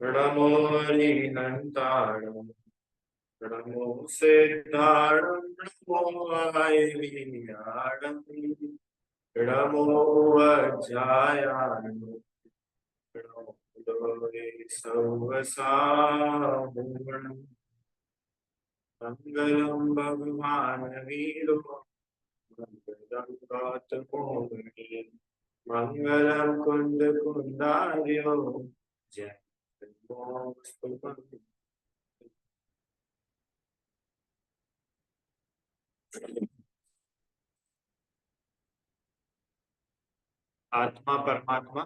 नमो हरिहंताणं नमो सिद्धाणं नमो आयर्याणं नमो वज्रायाणं नमो लोके सवसामूर्णं मंगलं भगवान् वीरो मंगलं गौतमोऽग्नि मंगलं कुंद कुंदार्यो जय आत्मा परमात्मा,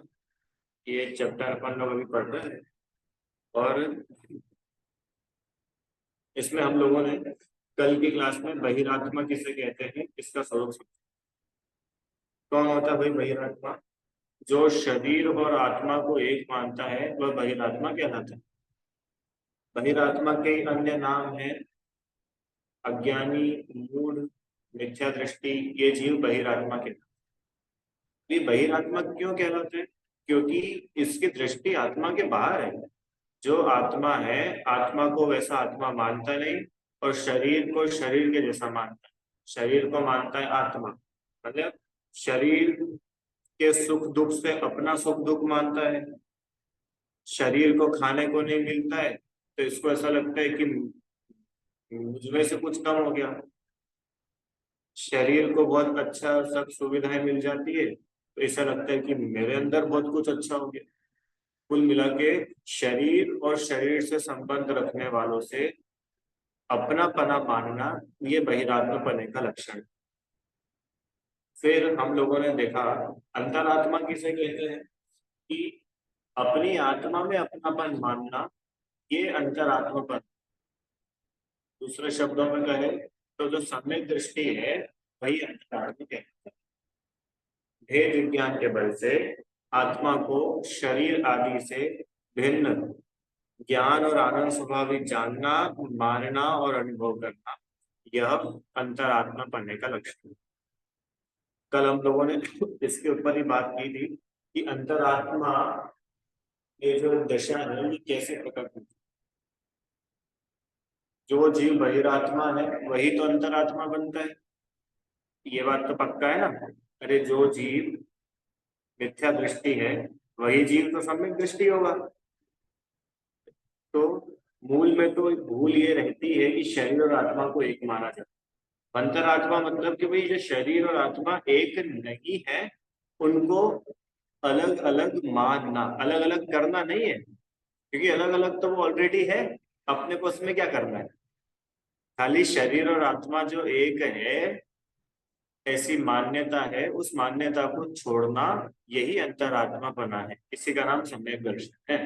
ये चैप्टर अपन लोग अभी पढ़ रहे हैं। और इसमें हम लोगों ने कल की क्लास में बहिरात्मा किसे कहते हैं इसका स्वरूप समझा। कौन होता है भाई बहिरात्मा? जो शरीर और आत्मा को एक मानता है वह बहिरात्मा कहलाता है। बहिरात्मा के अन्य नाम है अज्ञानी, मूढ़, मिथ्या दृष्टि। ये जीव बहिरात्मा कहलाते हैं। ये बहिरात्मा क्यों कहलाते हैं? क्योंकि इसकी दृष्टि आत्मा के बाहर है। जो आत्मा है, आत्मा को वैसा आत्मा मानता नहीं और शरीर को शरीर के जैसा मानता है। शरीर को मानता है आत्मा, मतलब शरीर के सुख दुख से अपना सुख दुख मानता है। शरीर को खाने को नहीं मिलता है तो इसको ऐसा लगता है कि मुझमें से कुछ कम हो गया। शरीर को बहुत अच्छा सब सुविधाएं मिल जाती है तो ऐसा लगता है कि मेरे अंदर बहुत कुछ अच्छा हो गया। कुल मिला के शरीर और शरीर से संबंध रखने वालों से अपना पना मानना, ये बहिरात्मा पने का लक्षण है। फिर हम लोगों ने देखा अंतरात्मा किसे कहते हैं कि अपनी आत्मा में अपनापन मानना, ये अंतरात्मापन। दूसरे शब्दों में कहे तो जो सम्यक दृष्टि है वही अंतरात्मा कहते हैं। भेद विज्ञान के बल से आत्मा को शरीर आदि से भिन्न ज्ञान और आनंद स्वभाविक जानना, मानना और अनुभव करना, यह अंतरात्मा पढ़ने का लक्षण है। कल हम लोगों ने इसके ऊपर ही बात की थी कि अंतरात्मा ये जो दशा है ये कैसे प्रकट होती है। जो जीव बहिरात्मा है वही तो अंतरात्मा बनता है, ये बात तो पक्का है ना। अरे जो जीव मिथ्या दृष्टि है वही जीव तो सम्यक दृष्टि होगा। तो मूल में तो भूल ये रहती है कि शरीर और आत्मा को एक माना जाता है। अंतरात्मा मतलब कि भाई जो शरीर और आत्मा एक नहीं है, उनको अलग अलग मानना, अलग अलग करना नहीं है। क्योंकि अलग अलग तो वो ऑलरेडी है, अपने को उसमें क्या करना है। खाली शरीर और आत्मा जो एक है ऐसी मान्यता है, उस मान्यता को छोड़ना, यही अंतरात्मा बना है। इसी का नाम सम्यक दर्शन है।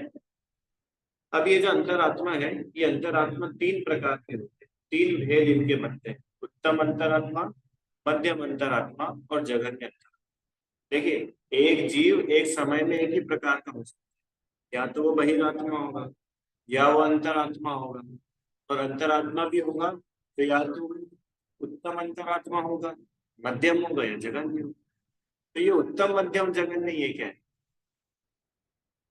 अब ये जो अंतरात्मा है, ये अंतरात्मा तीन प्रकार के होते हैं। तीन भेद इनके बनते हैं: उत्तम अंतरात्मा, मध्यम अंतरात्मा और जघन्य अंतरात्मा। देखिए, एक जीव एक समय में एक ही प्रकार का हो सकता है। या तो वो बहिरात्मा होगा या वो अंतरात्मा होगा। और अंतरात्मा भी होगा तो या तो उत्तम अंतरात्मा होगा, मध्यम होगा या जघन्य होगा। तो ये उत्तम मध्यम जघन्य ये क्या है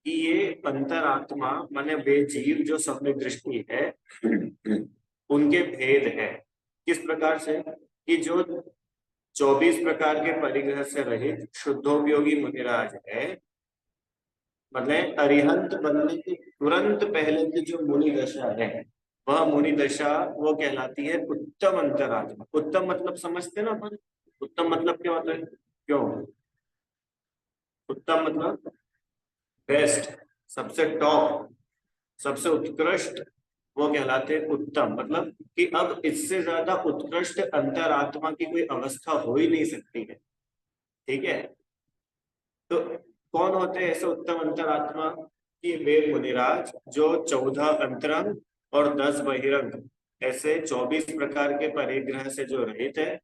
कि ये अंतरात्मा माने वे जीव जो सम्यक दृष्टि है उनके भेद है। किस प्रकार से कि जो 24 प्रकार के परिग्रह से रहित शुद्धोपयोगी मुनिराज है, मतलब अरिहंत बनने के तुरंत पहले की जो मुनि दशा है, वह मुनि दशा वो कहलाती है उत्तम अंतरात्मा। उत्तम मतलब समझते ना अपन? उत्तम मतलब क्या होता है? क्यों? उत्तम मतलब बेस्ट, सबसे टॉप, सबसे उत्कृष्ट, वो कहलाते हैं उत्तम। मतलब कि अब इससे ज्यादा उत्कृष्ट अंतरात्मा की कोई अवस्था हो ही नहीं सकती है। ठीक है? तो कौन होते हैं ऐसे उत्तम अंतरात्मा? कि वे मुनिराज जो 14 अंतरंग और 10 बहिरंग, ऐसे 24 प्रकार के परिग्रह से जो रहित है,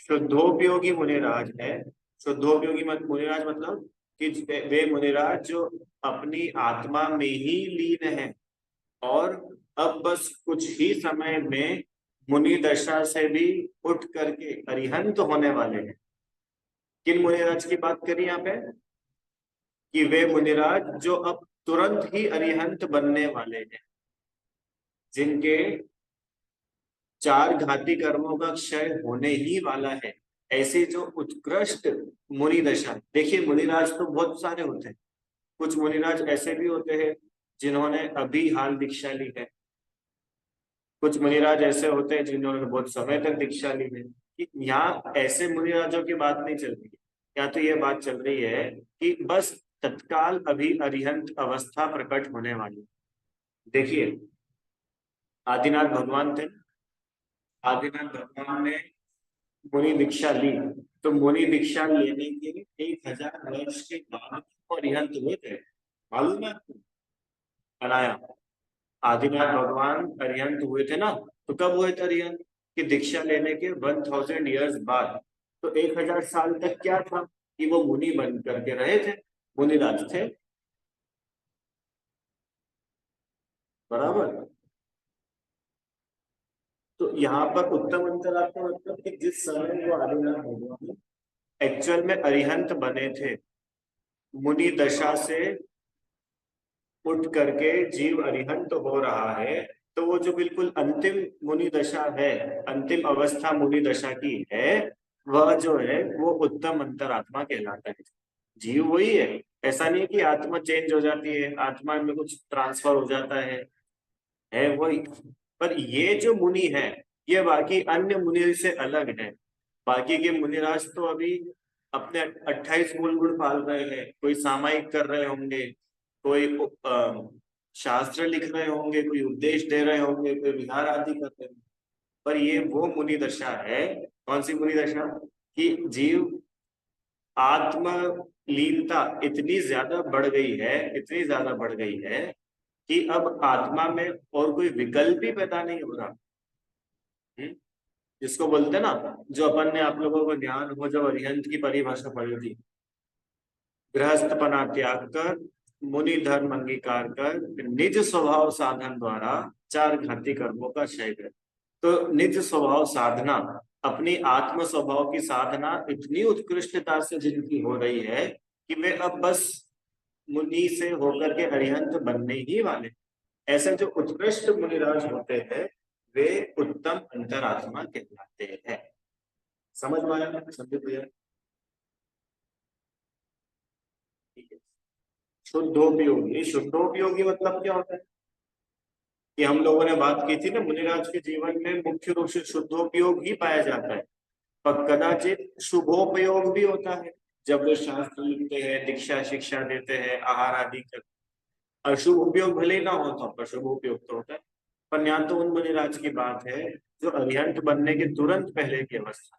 शुद्धोपयोगी मुनिराज है। शुद्धोपयोगी मुनिराज मतलब कि वे मुनिराज जो अपनी आत्मा में ही लीन है और अब बस कुछ ही समय में मुनि दशा से भी उठ करके अरिहंत होने वाले हैं। किन मुनिराज की बात करी यहाँ पे? कि वे मुनिराज जो अब तुरंत ही अरिहंत बनने वाले हैं, जिनके चार घाती कर्मों का क्षय होने ही वाला है, ऐसे जो उत्कृष्ट मुनि दशा। देखिए मुनिराज तो बहुत सारे होते हैं, कुछ मुनिराज ऐसे भी होते हैं जिन्होंने अभी हाल दीक्षा ली है, कुछ मुनिराज ऐसे होते हैं जिन्होंने बहुत समय तक दीक्षा ली है। कि यहाँ ऐसे मुनिराजों की बात नहीं चल रही है, या तो ये बात चल रही है कि बस तत्काल अभी अरिहंत अवस्था प्रकट होने वाली। देखिए आदिनाथ भगवान थे, आदिनाथ भगवान ने मुनि दीक्षा ली, तो मुनि दीक्षा लेने के 1000 वर्ष के बाद वो अरिहंत हुए थे, मालूम है आपको? अनाया आदिनाथ भगवान अरिहंत हुए थे ना, तो कब हुए थे अरिहंत? कि दीक्षा लेने के 1000 years बाद। तो 1000 साल तक क्या था कि वो मुनि बन करके रहे थे, मुनिराज थे, बराबर। तो यहाँ पर उत्तम अंतरात्मा मतलब कि जिस समय वो आदिनाथ भगवान एक्चुअल में अरिहंत बने थे, मुनि दशा से उठ करके जीव अरिहंत हो रहा है, तो वो जो बिल्कुल अंतिम मुनि दशा है, अंतिम अवस्था मुनि दशा की है, वह जो है वो उत्तम अंतरात्मा कहलाता है। जीव वही है, ऐसा नहीं है कि आत्मा चेंज हो जाती है, आत्मा में कुछ ट्रांसफर हो जाता है वही। पर ये जो मुनि है, ये बाकी अन्य मुनि से अलग है। बाकी के मुनिराज तो अभी अपने 28 मूल गुण पाल रहे हैं, कोई सामायिक कर रहे होंगे, कोई शास्त्र लिख रहे होंगे, कोई उपदेश दे रहे होंगे, कोई विहार आदि कर रहे होंगे। पर ये वो मुनि दशा है, कौन सी मुनि दशा? कि जीव आत्म लीनता इतनी ज्यादा बढ़ गई है, इतनी ज्यादा बढ़ गई है कि अब आत्मा में और कोई विकल्प ही पैदा नहीं हो रहा। हम्म? जिसको बोलते हैं ना, जो अपन ने आप लोगों को ज्ञान हो जब अरिहंत की परिभाषा पढ़ी थी, गृहस्थपना त्याग कर मुनि धर्म अंगीकार कर निज स्वभाव साधन द्वारा चार घाती कर्मों का क्षय कर। तो निज स्वभाव साधना, अपनी आत्म स्वभाव की साधना इतनी उत्कृष्टता से जिनकी हो रही है कि वे अब बस मुनि से होकर के अरिहंत बनने ही वाले। ऐसे जो उत्कृष्ट मुनिराज होते हैं, वे उत्तम अंतरात्मा कहलाते हैं। समझ में आया संदीप भैया? ठीक है। शुद्धोपयोगी, शुद्धोपयोगी मतलब क्या होता है? कि हम लोगों ने बात की थी ना, मुनिराज के जीवन में मुख्य रूप से शुद्धोपयोग ही पाया जाता है, पर कदाचित शुभोपयोग भी होता है। जब वे शास्त्र लिखते हैं, दीक्षा शिक्षा देते हैं, आहार आदि करते हैं। अशुभ उपयोग भले ही ना हो तो अशुभ उपयोग तो होता है। पर यहाँ तो उन मुनिराज की बात है जो अरिहंत बनने के तुरंत पहले की अवस्था।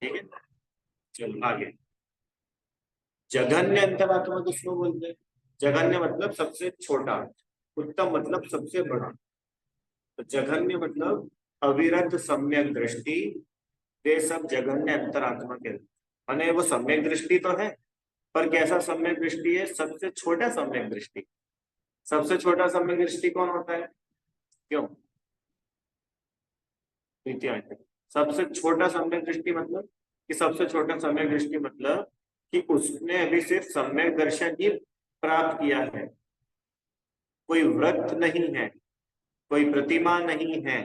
ठीक है, चलो आगे। जघन्य अंतरात्मा किसको बोलते हैं? जघन्य मतलब सबसे छोटा, उत्तम मतलब सबसे बड़ा। तो जघन्य मतलब अविरत सम्यक दृष्टि, वे सब जघन्य अंतरात्मा के माने। वो सम्यक दृष्टि तो है, पर कैसा सम्यक दृष्टि है? सबसे छोटा सम्यक दृष्टि। सबसे छोटा सम्यक दृष्टि कौन होता है? क्यों? द्वितीय अंक। सबसे छोटा सम्यक दृष्टि मतलब कि सबसे छोटा सम्यक दृष्टि मतलब कि उसने अभी सिर्फ सम्यक दर्शन ही प्राप्त किया है, कोई व्रत नहीं है, कोई प्रतिमा नहीं है,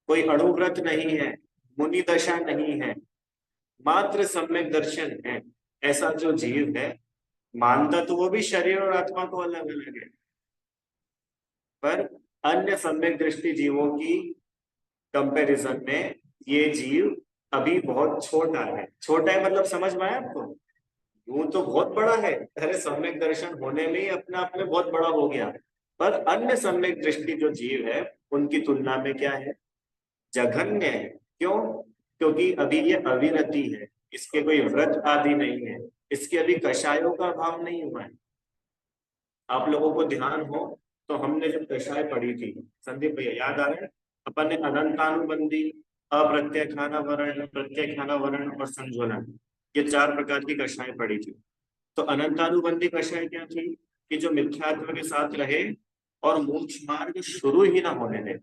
कोई अणुव्रत नहीं है, मुनि दशा नहीं है, मात्र सम्यक दर्शन है। ऐसा जो जीव है, मानता तो वो भी शरीर और आत्मा को अलग अलग है, पर अन्य सम्यक दृष्टि जीवों की कंपैरिजन में ये जीव अभी बहुत छोटा है। छोटा है मतलब समझ में आया आपको? यूं तो बहुत बड़ा है, अरे सम्यक दर्शन होने में ही अपने आप में बहुत बड़ा हो गया, पर अन्य सम्यक दृष्टि जो जीव है उनकी तुलना में क्या है? जघन्य है। क्यों? क्योंकि अभी ये अविरति है, इसके कोई व्रत आदि नहीं है, इसके अभी कषायों का अभाव नहीं हुआ है। आप लोगों को ध्यान हो तो हमने जब कषाय पढ़ी थी, संदीप भैया याद आ रहा है? अपन ने अनंतानुबंधी, अप्रत्यय वर्ण, प्रत्यय वर्ण और संजोलन, ये चार प्रकार की कषाय पढ़ी थी। तो अनंतानुबंधी कषाय क्या थी? कि जो मिथ्यात्व के साथ रहे और मोक्ष मार्ग शुरू ही ना होने दे।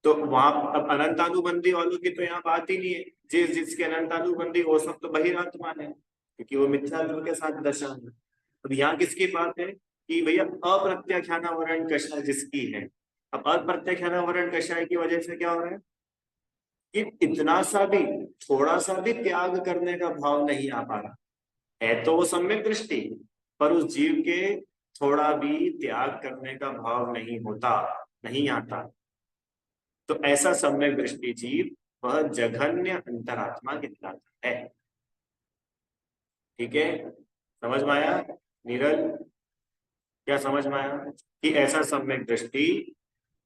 तो वहां अब अनंतानुबंधी वालों की तो यहाँ बात ही नहीं है, जिसके अनंतानुबंधी वो सब तो बहिरात्मा है, क्योंकि वो मिथ्यात्व के साथ दशा है। अब यहाँ किसकी बात है कि भैया अप्रत्याख्यानावरण कषाय जिसकी है। अब अप्रत्याख्यानावरण कषाय की वजह से क्या हो रहा है कि इतना सा भी, थोड़ा सा भी त्याग करने का भाव नहीं आ पा रहा है। तो वो सम्यक दृष्टि, पर उस जीव के थोड़ा भी त्याग करने का भाव नहीं होता, नहीं आता। तो ऐसा सम्यक दृष्टि जीव वह जघन्य अंतरात्मा कहलाता है। ठीक है, समझ में आया नीरज? क्या समझ में आया कि ऐसा सम्यक दृष्टि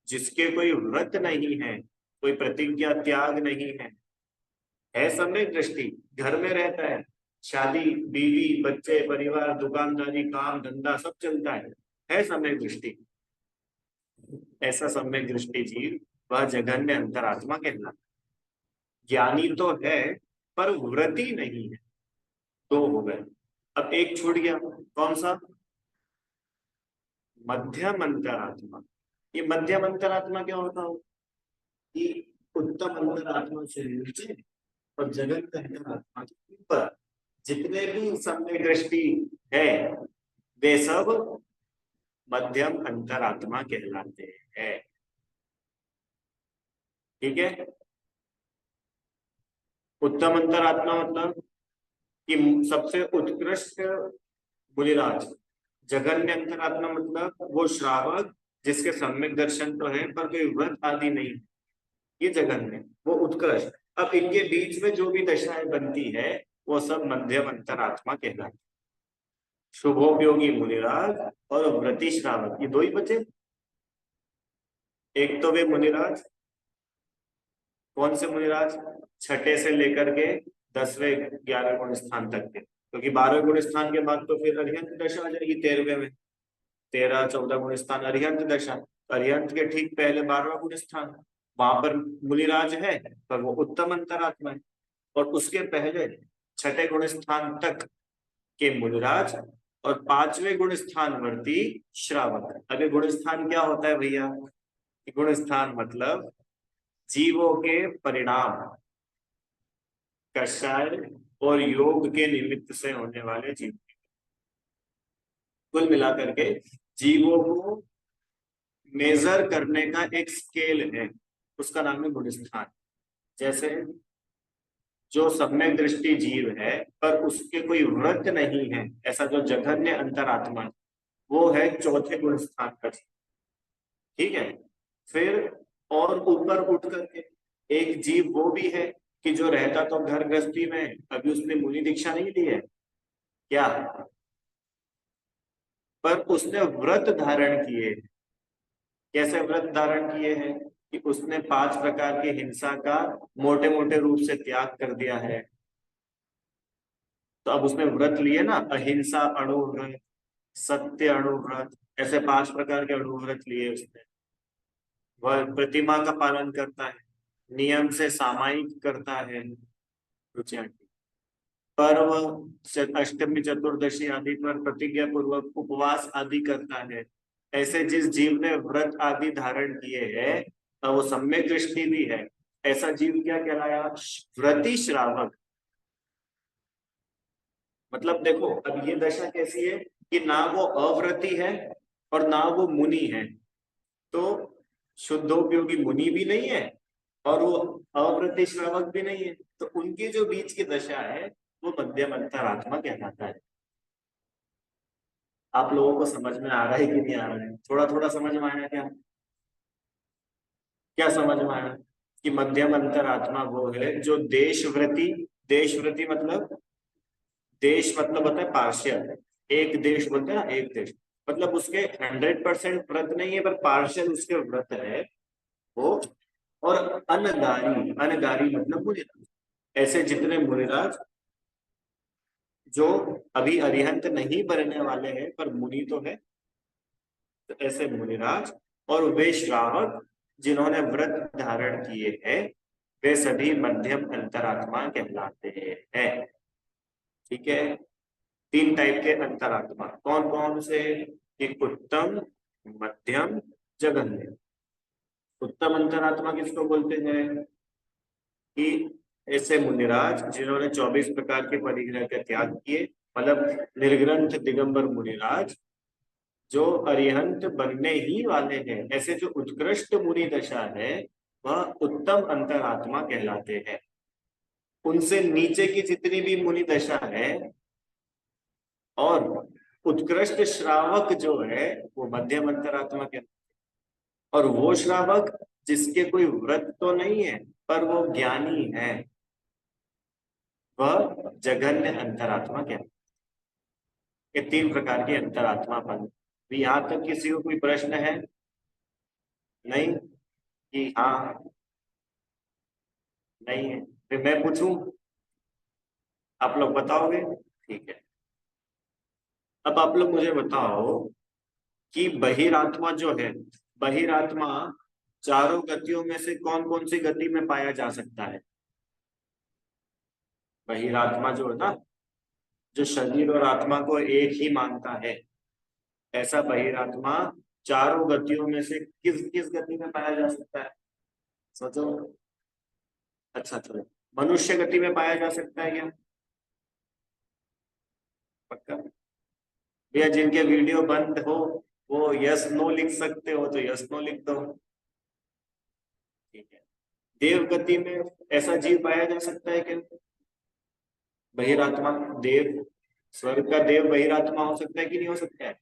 जिसके कोई व्रत नहीं है, कोई प्रतिज्ञा त्याग नहीं है सम्यक दृष्टि, घर में रहता है, शादी बीवी बच्चे परिवार दुकानदारी काम धंधा सब चलता है सम्यक दृष्टि। ऐसा सम्यक दृष्टि जीव वह जघन्य अंतरात्मा कहलाता है। ज्ञानी तो है पर व्रती नहीं है। दो हो गए, अब एक छूट गया, कौन सा? मध्यम अंतरात्मा। ये मध्यम अंतरात्मा क्या होता हो कि उत्तम अंतरात्मा से नीचे और जगत अंतरात्मा के ऊपर जितने भी सम्यक दृष्टि है वे सब मध्यम अंतरात्मा कहलाते हैं। ठीक है, उत्तम अंतरात्मा मतलब कि सबसे उत्कृष्ट मुनिराज। जघन्य अंतरात्मा मतलब वो श्रावक जिसके सम्यक दर्शन तो है पर कोई व्रत आदि नहीं, ये जघन्य, वो उत्कृष्ट। अब इनके बीच में जो भी दशाएं बनती है वो सब मध्यम अंतरात्मा कहलाती। शुभोपयोगी मुनिराज और व्रति श्रावक, ये दो ही बचे। एक तो वे मुनिराज, कौन से मुनिराज? छठे से लेकर के 10वें 11वें गुण स्थान तक के, क्योंकि 12वें गुण स्थान के बाद तो फिर अरिहंत दशा आ जाएगी 13वें में। 13 14 गुण स्थान अरिहंत दशा, अरिहंत के ठीक पहले 12वां गुण स्थान, वहां पर मुनिराज है पर वो उत्तम अंतरात्मा है। और उसके पहले छठे गुण स्थान तक के मुनिराज और 5वें गुण स्थान वर्ती श्रावक। अभी गुण स्थान क्या होता है भैया? गुण स्थान मतलब जीवों के परिणाम, कषाय और योग के निमित्त से होने वाले जीव, कुल मिलाकर के जीवों को मेजर करने का एक स्केल है, उसका नाम है गुण स्थान। जैसे जो सम्यक दृष्टि जीव है पर उसके कोई व्रत नहीं है, ऐसा जो जघन्य अंतरात्मा, वो है चौथे गुण स्थान का। ठीक है, फिर और ऊपर उठ करके एक जीव वो भी है कि जो रहता तो घर गृहस्थी में, अभी उसने मुनि दीक्षा नहीं ली है क्या, पर उसने व्रत धारण किए। कैसे व्रत धारण किए हैं कि उसने 5 प्रकार की हिंसा का मोटे मोटे रूप से त्याग कर दिया है। तो अब उसने व्रत लिए ना, अहिंसा अणुव्रत, सत्य अणुव्रत, ऐसे 5 प्रकार के अणुव्रत लिए उसने। वह प्रतिमा का पालन करता है, नियम से सामायिक करता है, पर्व अष्टमी चतुर्दशी आदि पर प्रतिज्ञा पूर्वक उपवास आदि करता है। ऐसे जिस जीव ने व्रत आदि धारण किए हैं वो सम्यक दृष्टि भी है, ऐसा जीव क्या कहलाया? व्रति श्रावक। मतलब देखो अब ये दशा कैसी है कि ना वो अव्रति है और ना वो मुनि है, तो शुद्धोपयोगी मुनि भी नहीं है और वो अव्रति श्रावक भी नहीं है, तो उनकी जो बीच की दशा है वो मध्यम अंतरात्मा कहलाता है। आप लोगों को समझ में आ रहा है कि नहीं आ रहा है? थोड़ा थोड़ा समझ में आया क्या? क्या समझ में आया कि मध्यम अंतरात्मा वो है जो देशव्रति, देशव्रति मतलब, देश मतलब होता है पार्शियल, एक देश बोलते हैं ना, एक देश मतलब उसके 100% व्रत नहीं है पर पार्शियल उसके व्रत है वो। और अनगारी, अनगारी मतलब मुनिराज, ऐसे जितने मुनिराज जो अभी अरिहंत नहीं बनने वाले हैं पर मुनि तो है, तो ऐसे मुनिराज और वे श्रावक जिन्होंने व्रत धारण किए हैं वे सभी मध्यम अंतरात्मा कहलाते हैं। ठीक है, 3 टाइप के अंतरात्मा कौन कौन से? एक उत्तम, मध्यम, जघन्य। उत्तम अंतरात्मा किसको बोलते हैं कि ऐसे मुनिराज जिन्होंने 24 प्रकार के परिग्रह के त्याग किए, मतलब निर्ग्रंथ दिगंबर मुनिराज जो अरिहंत बनने ही वाले हैं, ऐसे जो उत्कृष्ट मुनि दशा है वह उत्तम अंतरात्मा कहलाते हैं। उनसे नीचे की जितनी भी मुनि दशा है और उत्कृष्ट श्रावक जो है वो मध्यम अंतरात्मा कहलाते हैं। और वो श्रावक जिसके कोई व्रत तो नहीं है पर वो ज्ञानी है, वह जघन्य अंतरात्मा कहलाते हैं। ये तीन प्रकार की अंतरात्मा पद। भी यहां तक किसी को कोई प्रश्न है? नहीं कि हाँ नहीं है? फिर मैं पूछूं, आप लोग बताओगे? ठीक है। अब आप लोग मुझे बताओ कि बहिरात्मा जो है, बहिरात्मा चारों गतियों में से कौन कौन सी गति में पाया जा सकता है? बहिरात्मा जो है ना, जो शरीर और आत्मा को एक ही मानता है, ऐसा बहिरात्मा चारों गतियों में से किस किस गति में पाया जा सकता है? सोचो। अच्छा चलो, मनुष्य गति में पाया जा सकता है क्या? पक्का? भैया जिनके वीडियो बंद हो वो यस नो लिख सकते हो तो यस नो लिख दो। ठीक है। देव गति में ऐसा जीव पाया जा सकता है क्या? बहिरात्मा, देव, स्वर्ग का देव बहिरात्मा हो सकता है कि नहीं हो सकता है?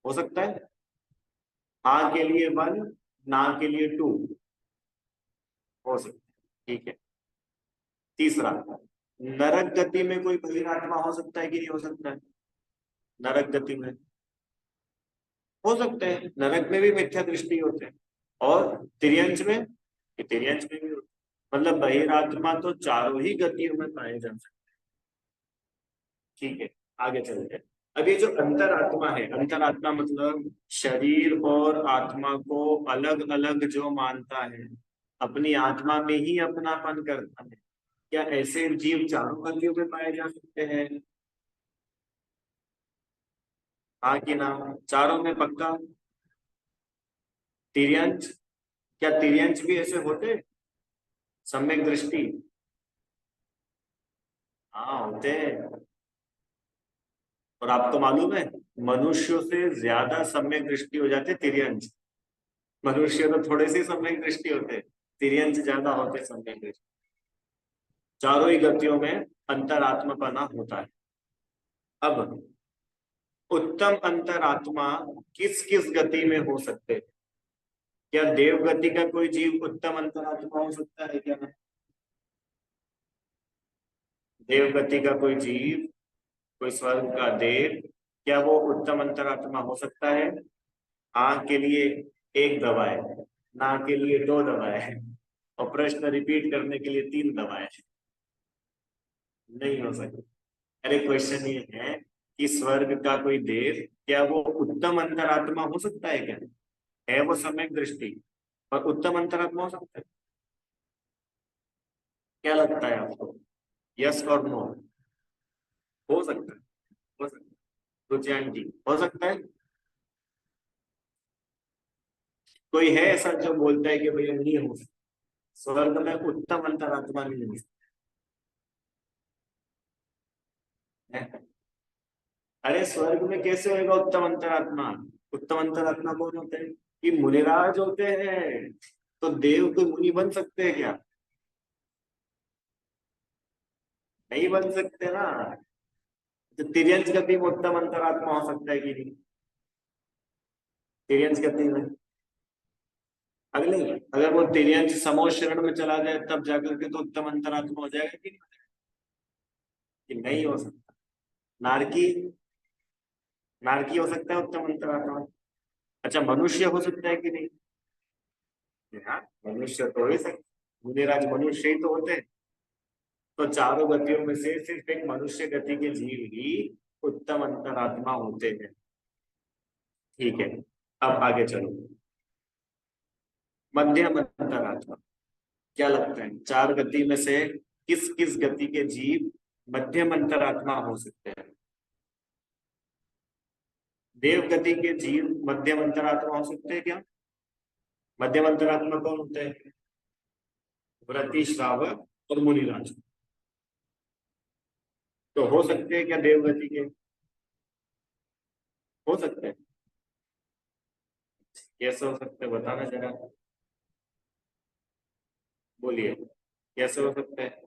हो सकता है। हाँ के लिए वन, ना के लिए टू। हो सकता है। ठीक है। तीसरा, नरक गति में कोई बहिरात्मा हो सकता है कि नहीं हो सकता है? नरक गति में हो सकते हैं, नरक में भी मिथ्या दृष्टि होते हैं। और तिर्यंच में, ये तिर्यंच में भी होते हैं। मतलब बहिरात्मा तो चारों ही गतियों में पाए जा सकते हैं। ठीक है, आगे चलते हैं। अब ये जो अंतरात्मा है, अंतरात्मा मतलब शरीर और आत्मा को अलग अलग जो मानता है, अपनी आत्मा में ही अपनापन करता है, क्या ऐसे जीव चारों गतियों में पाए जा सकते हैं? हाँ कि ना? चारों में पक्का? तिर्यंच, क्या तिर्यंच भी ऐसे होते? सम्यक दृष्टि? हाँ होते हैं। और आपको मालूम है, मनुष्यों से ज्यादा सम्यक दृष्टि हो जाते तिर्यंच। मनुष्य तो थोड़े से सम्यक दृष्टि होते, तिर्यंच ज्यादा होते सम्यक दृष्टि। चारों ही गतियों में अंतरात्मपना होता है। अब उत्तम अंतरात्मा किस किस गति में हो सकते हैं? क्या देव गति का कोई जीव उत्तम अंतरात्मा हो सकता है क्या? देव गति का कोई जीव, कोई स्वर्ग का देव, क्या वो उत्तम अंतरात्मा हो सकता है? हाँ के लिए एक दबाए, ना के लिए दो दबाए, और प्रश्न रिपीट करने के लिए तीन दबाए। नहीं हो सकता। अरे क्वेश्चन ये है कि स्वर्ग का कोई देव, क्या वो उत्तम अंतरात्मा हो सकता है क्या? है वो सम्यक दृष्टि और उत्तम अंतरात्मा हो सकता है? क्या लगता है आपको? यस और नो? हो सकता है, हो सकता है। तो जी हो सकता है। कोई है ऐसा जो बोलता है कि भैया नहीं हो सकता, स्वर्ग में उत्तम अंतरात्मा नहीं हो सकता है? अरे स्वर्ग में कैसे होगा उत्तम अंतरात्मा? उत्तम अंतरात्मा कौन होते हैं? कि मुनिराज होते हैं। तो देव कोई मुनि बन सकते हैं क्या? नहीं बन सकते ना। तो तिर्यंच गति में उत्तम अंतरात्मा हो सकता है कि नहीं? तिर्यंच गति में अगले, अगर वो तिर्यंच समो शरण में चला जाए तब जाकर के तो उत्तम अंतरात्मा हो जाएगा कि नहीं? कि नहीं हो सकता? नारकी, नारकी हो सकता है उत्तम अंतरात्मा? अच्छा मनुष्य हो सकता है कि नहीं? हाँ, मनुष्य तो हो ही सकता। मुनिराज मनुष्य ही तो होते हैं। तो चारों गतियों में से सिर्फ एक मनुष्य गति के जीव ही उत्तम अंतरात्मा होते हैं। ठीक है। अब आगे चलो, मध्यम अंतरात्मा। क्या लगता है चार गति में से किस किस गति के जीव मध्यम अंतरात्मा हो सकते हैं? देव गति के जीव मध्यम अंतरात्मा हो सकते हैं क्या? मध्यम अंतरात्मा कौन होते हैं? व्रती, श्रावक और मुनिराज। तो हो सकते हैं क्या देवगति के? हो सकते हैं। कैसे हो सकते हैं बताना जरा, बोलिए कैसे हो सकते हैं?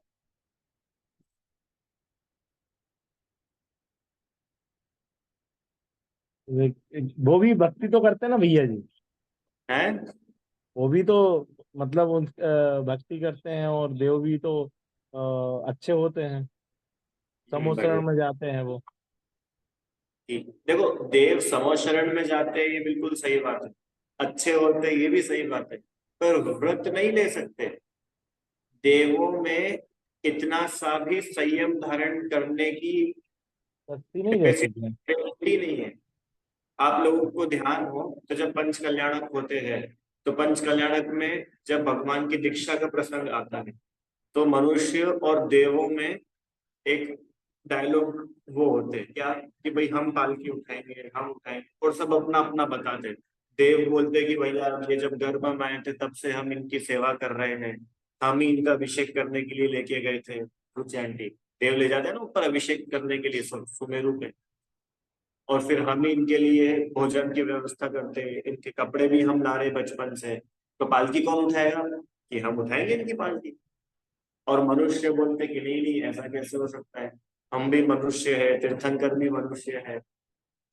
वो भी भक्ति तो करते हैं ना भैया जी। हैं? वो भी तो मतलब भक्ति करते हैं, और देव भी तो अच्छे होते हैं, समोसरण बढ़िया। में जाते हैं वो। ठीक, देखो देव समोशरण में जाते हैं ये बिल्कुल सही बात है, अच्छे होते हैं ये भी सही बात है, पर व्रत नहीं ले सकते। देवों में इतना सा भी संयम धारण करने की शक्ति नहीं रहती है। कैपेसिटी नहीं है। आप लोगों को ध्यान हो तो जब पंच कल्याणक होते हैं, तो पंच कल्याणक में जब भगवान की दीक्षा का प्रसंग आता है, तो मनुष्य और देवों में एक डायलॉग वो होते हैं क्या, कि भाई हम पालकी उठाएंगे, हम उठाएंगे, और सब अपना अपना बताते हैं। देव बोलते हैं कि भैया ये जब गर्भ में आए थे तब से हम इनकी सेवा कर रहे हैं, हम ही इनका अभिषेक करने के लिए लेके गए थे उज्जैन। देव ले जाते हैं ना ऊपर अभिषेक करने के लिए सुमेरु पे, और फिर हम ही इनके लिए भोजन की व्यवस्था करते हैं, इनके कपड़े भी हम ला रहे बचपन से। तो पालकी कौन उठाएगा? कि हम उठाएंगे इनकी पालकी। और मनुष्य बोलते कि नहीं नहीं ऐसा कैसे हो सकता है, हम भी मनुष्य है, तीर्थंकर भी मनुष्य है,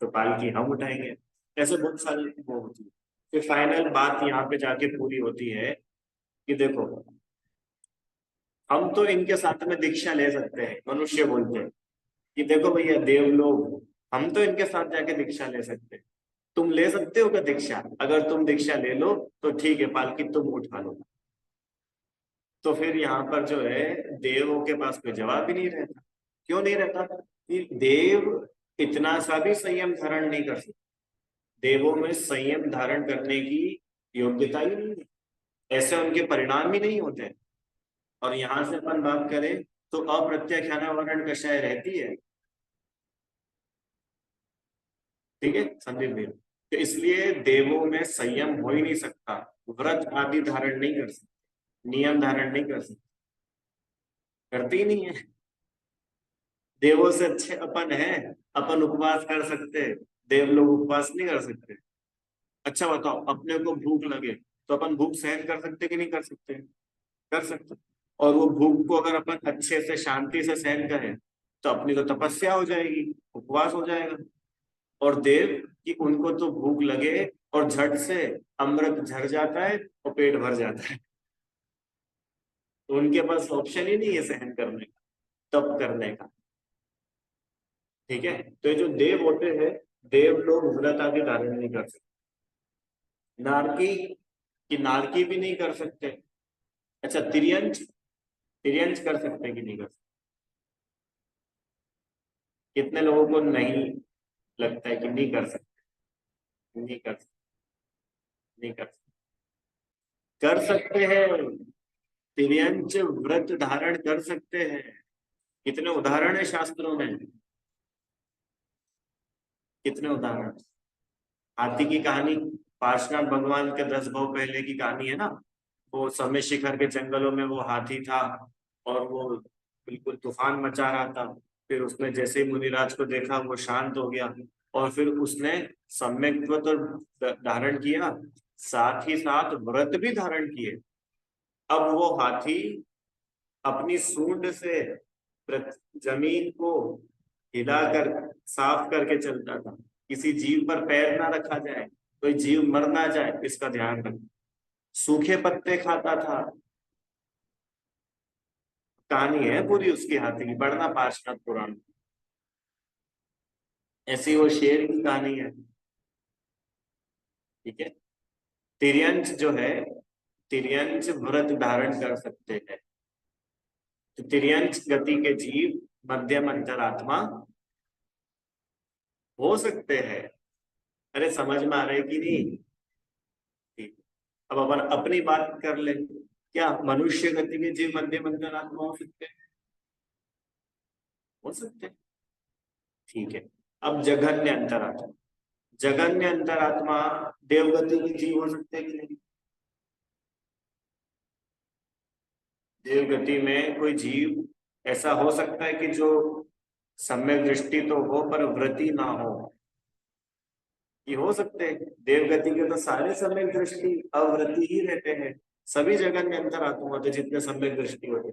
तो पालकी हम उठाएंगे। ऐसे बहुत सारी वो होती है। फिर फाइनल बात यहाँ पे जाके पूरी होती है कि देखो, हम तो इनके साथ में दीक्षा ले सकते हैं, मनुष्य बोलते हैं कि देखो भैया देव लोग, हम तो इनके साथ जाके दीक्षा ले सकते हैं। तुम ले सकते हो क्या दीक्षा? अगर तुम दीक्षा ले लो तो ठीक है, पालकी तुम उठा लो। तो फिर यहाँ पर जो है देवों के पास कोई जवाब ही नहीं रहता। क्यों नहीं रहता? कि देव इतना सा भी संयम धारण नहीं कर सकते। देवों में संयम धारण करने की योग्यता ही नहीं है, ऐसे उनके परिणाम ही नहीं होते। और यहाँ से अपन बात करें तो अप्रत्याख्याना वर्ण कषाय रहती है। ठीक है संदीप देव, तो इसलिए देवों में संयम हो ही नहीं सकता, व्रत आदि धारण नहीं कर सकते, नियम धारण नहीं कर सकते, करते ही नहीं है। देवों से अच्छे अपन हैं, अपन उपवास कर सकते हैं, देव लोग उपवास नहीं कर सकते। अच्छा बताओ, अपने को भूख लगे तो अपन भूख सहन कर सकते कि नहीं कर सकते? कर सकते। और वो भूख को अगर अपन अच्छे से शांति से सहन करें तो अपनी तो तपस्या हो जाएगी, उपवास हो जाएगा। और देव कि उनको तो भूख लगे और झट से अमृत झर जाता है और पेट भर जाता है, तो उनके पास ऑप्शन ही नहीं है सहन करने का, तप करने का। ठीक है, तो ये जो देव होते हैं, देव लोग व्रत आदि धारण नहीं कर सकते। नारकी कि नारकी भी नहीं कर सकते। अच्छा तिर्यंच, तिर्यंच कर सकते कि नहीं कर सकते? कितने लोगों को नहीं लगता है कि नहीं कर सकते? नहीं कर सकते, नहीं कर सकते। कर सकते हैं, तिर्यंच व्रत धारण कर सकते हैं। कितने उदाहरण है शास्त्रों में, कितने उदाहरण। हाथी की कहानी, पार्शनाथ भगवान के 10 भव पहले की कहानी है ना। वो समय शिखर के जंगलों में वो हाथी था, और वो बिल्कुल तूफान मचा रहा था। फिर उसने जैसे ही मुनिराज को देखा वो शांत हो गया, और फिर उसने सम्यक व्रत धारण किया, साथ ही साथ व्रत भी धारण किए। अब वो हाथी अपनी सूंड से जमीन को हिलाकर साफ करके चलता था, किसी जीव पर पैर ना रखा जाए, कोई जीव मर ना जाए इसका ध्यान रख। सूखे पत्ते खाता था। कहानी है पूरी उसकी हाथी की, पढ़ना पार्शनाथ पुराण। ऐसी वो शेर की कहानी है। ठीक है, तिर्यंच जो है, तिर्यंच व्रत धारण कर सकते हैं। तो तिर्यंच गति के जीव मध्यम अंतरात्मा हो सकते हैं। अरे समझ में आ रहा है कि नहीं? ठीक। अब अपन अपनी बात कर ले, क्या मनुष्य गति के जीव मध्यम अंतरात्मा हो सकते हैं? हो सकते हैं। ठीक है, अब जघन्य अंतरात्मा, जघन्य अंतरात्मा देवगति के जीव हो सकते हैं कि नहीं? देव गति में कोई जीव ऐसा हो सकता है कि जो सम्यक दृष्टि तो हो पर वृत्ति ना हो? ये हो सकते हैं। देव गति के तो सारे सम्यक दृष्टि अवृत्ति ही रहते हैं। सभी जगत में अंतरात्मा होते जितने सम्यक दृष्टि होते।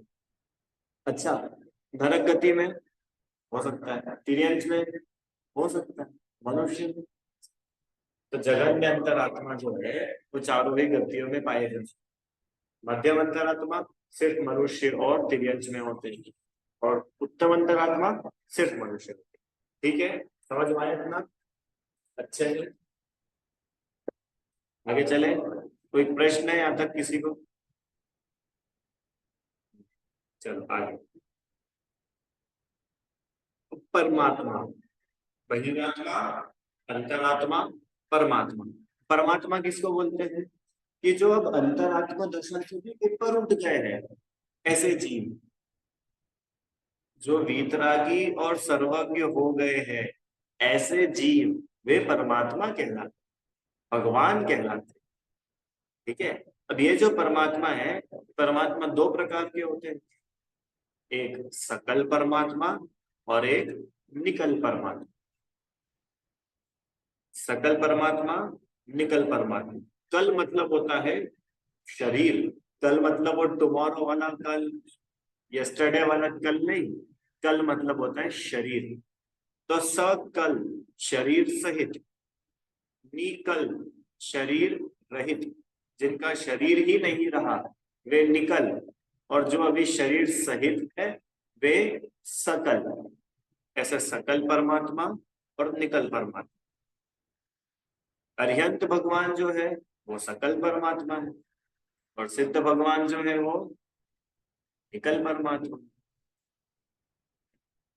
अच्छा, नरक गति में हो सकता है, तिर्यंच में हो सकता है, मनुष्य में। तो जगत में अंतरात्मा जो है वो चारों ही गतियों में पाए जाते हैं। मध्यम अंतरात्मा सिर्फ मनुष्य और तिर्यंच में होते हैं, और उत्तम अंतरात्मा सिर्फ मनुष्य होते हैं। ठीक है, समझ में आया इतना? अच्छे है, आगे चले। कोई प्रश्न है यहाँ तक किसी को? चलो आगे। परमात्मा, बहिरात्मा, अंतरात्मा, परमात्मा। परमात्मा किसको बोलते हैं? कि जो अब अंतरात्मा दशा से भी ऊपर उठ गए हैं, ऐसे जीव जो वीतरागी और सर्वज्ञ हो गए हैं, ऐसे जीव वे परमात्मा कहलाते, भगवान कहलाते। ठीक है, अब ये जो परमात्मा है, परमात्मा दो प्रकार के होते हैं, एक सकल परमात्मा और एक निकल परमात्मा। सकल परमात्मा, निकल परमात्मा। कल मतलब होता है शरीर। कल मतलब वो टुमारो वाला कल, यस्टरडे वाला कल नहीं। कल मतलब होता है शरीर। तो सकल शरीर सहित, निकल शरीर रहित, जिनका शरीर ही नहीं रहा वे निकल, और जो अभी शरीर सहित है वे सकल। ऐसे सकल परमात्मा और निकल परमात्मा। अरिहंत भगवान जो है वो सकल परमात्मा है, और सिद्ध भगवान जो है वो निकल परमात्मा।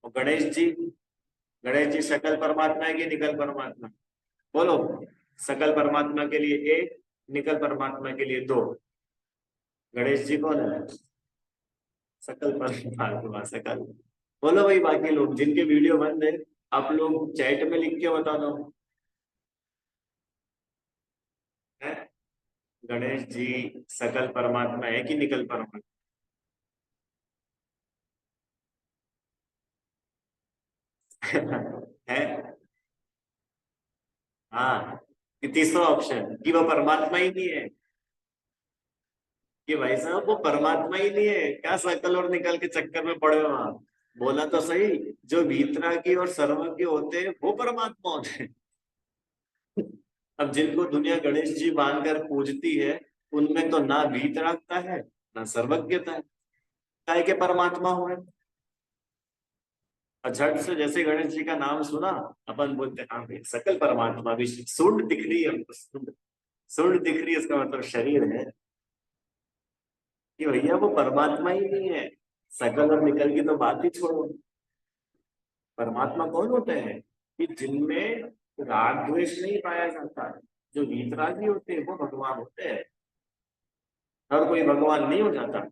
और गणेश जी सकल परमात्मा है कि निकल परमात्मा? बोलो। सकल परमात्मा के लिए एक, निकल परमात्मा के लिए दो। गणेश जी कौन है? सकल परमात्मा, सकल। बोलो भाई, बाकी लोग जिनके वीडियो बंद है, आप लोग चैट में लिख के बता दो है? गणेश जी सकल परमात्मा है कि निकल परमात्मा? है। हाँ, ये तीसरा ऑप्शन कि वो परमात्मा ही नहीं है। कि भाई साहब वो परमात्मा ही नहीं है, क्या सकल और निकल के चक्कर में पड़े हो आप? बोला तो सही, जो वीतरागी और सर्वज्ञ होते हैं वो परमात्मा होते हैं। अब जिनको दुनिया गणेश जी मानकर पूजती है, उनमें तो ना वीतरागता है ना सर्वज्ञता है, काय के परमात्मा हुए। और झट से जैसे गणेश जी का नाम सुना, अपन बोलते हाँ भाई सकल परमात्मा भी, सूंड दिख रही है हमको, सूंड। सूंड दिख रही है, इसका मतलब शरीर है। कि भैया वो परमात्मा ही नहीं है। सकल और निकल की तो बात ही छोड़ो। परमात्मा कौन होते हैं? कि जिनमें राग द्वेष नहीं पाया जाता। जो वीतरागी होते हैं वो भगवान होते हैं। हर कोई भगवान नहीं हो जाता।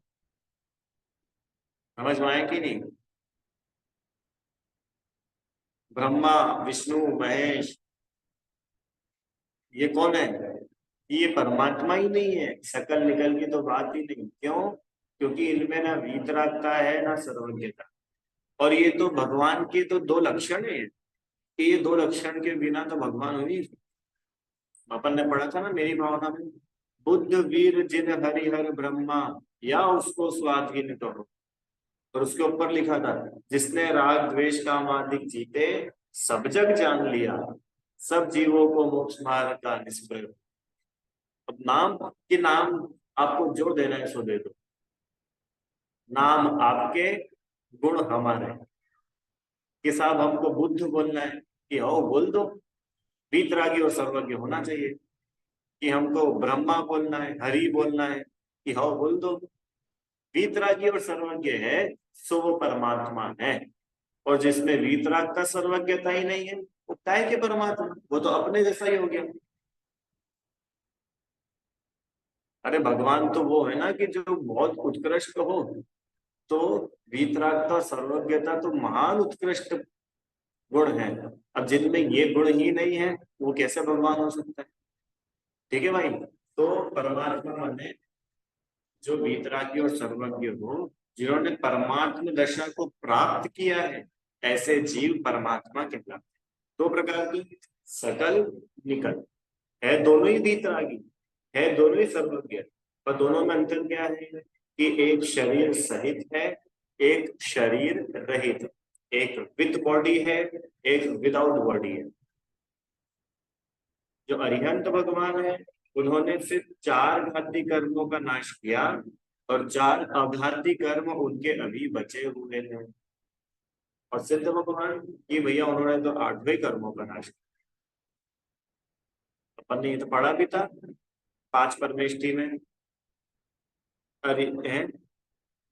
समझ में आया कि नहीं? ब्रह्मा, विष्णु, महेश, ये कौन है? ये परमात्मा ही नहीं है। सकल निकल की तो बात ही नहीं। क्यों? क्योंकि इनमें ना वीतरागता है ना सर्वज्ञता। और ये तो भगवान के तो दो लक्षण है। ये दो लक्षण के बिना तो भगवान हो नहीं। अपन ने पढ़ा था ना मेरी भावना में, बुद्ध वीर जिन हरिहर ब्रह्मा, या उसको स्वाधीन करो। और उसके ऊपर लिखा था, जिसने राग द्वेष काम आदि जीते, सब जग जान लिया, सब जीवों को मोक्ष मार्ग का निष्प्रय। अब नाम के नाम आपको जो देना है सो दे दो। नाम आपके, गुण हमारे। कि साहब हमको बुद्ध बोलना है, कि आओ बोल दो। वीतरागी और सर्वज्ञ होना चाहिए। कि हमको ब्रह्मा बोलना है, हरि बोलना है, कि हाँ बोल दो। वीतरागी और सर्वज्ञ है सो वो परमात्मा है। और जिसमें वीतरागता सर्वज्ञता ही नहीं है, वो काय के परमात्मा? वो तो अपने जैसा ही हो गया। अरे भगवान तो वो है ना कि जो बहुत उत्कृष्ट हो। तो वीतरागता सर्वज्ञता तो महान उत्कृष्ट गुण है। अब जिनमें ये गुण ही नहीं है, वो कैसे भगवान हो सकता है? ठीक है भाई। तो परमात्मा माने जो वीतरागी और सर्वज्ञ हो, जिन्होंने परमात्म दशा को प्राप्त किया है, ऐसे जीव परमात्मा कहलाते हैं। दो प्रकार की, सकल निकल, है दोनों ही वीतरागी, है दोनों ही सर्वज्ञ, और दोनों में अंतर क्या है कि एक शरीर सहित है, एक शरीर रहित, एक विद बॉडी है, एक विदाउट बॉडी है। जो अरिहंत भगवान है, उन्होंने सिर्फ 4 घाती कर्मों का नाश किया और 4 अघाती कर्म उनके अभी बचे हुए हैं। और सिद्ध भगवान ये भैया उन्होंने तो 8वें कर्मों का नाश किया। अपन ने ये तो पढ़ा भी था 5 परमेष्टि में। अरे है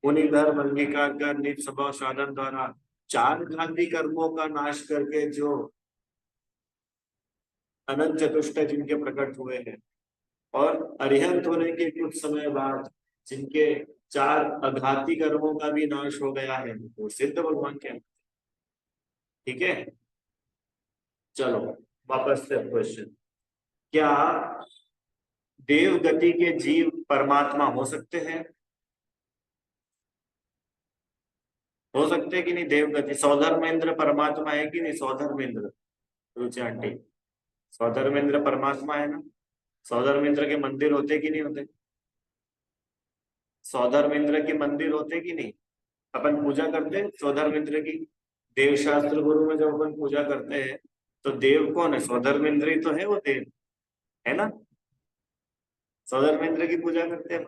मुनिधर्म अंगीकार कर निज स्वभाव साधन द्वारा 4 घाती कर्मों का नाश करके जो अनंत चतुष्टय जिनके प्रकट हुए हैं, और अरिहंत होने के कुछ समय बाद जिनके 4 अघाती कर्मों का भी नाश हो गया है, वो सिद्ध भगवान के। ठीक है, चलो वापस से क्वेश्चन, क्या देव गति के जीव परमात्मा हो सकते हैं? हो सकते हैं कि नहीं? देव गति, सौधर्मेंद्र परमात्मा है कि नहीं? सौधर्मेंद्र, रुचि आंटी, सौधर्मेंद्र परमात्मा है ना? सौधर्मेंद्र के मंदिर होते कि नहीं होते? सौधर्मेंद्र के मंदिर होते कि नहीं? अपन पूजा करते हैं सौधर्मेंद्र की। देव शास्त्र गुरु में जब अपन पूजा करते हैं तो देव कौन है? सौधर्मेंद्र ही तो है, वो देव है ना? सौधर्मेंद्र की पूजा करते हैं।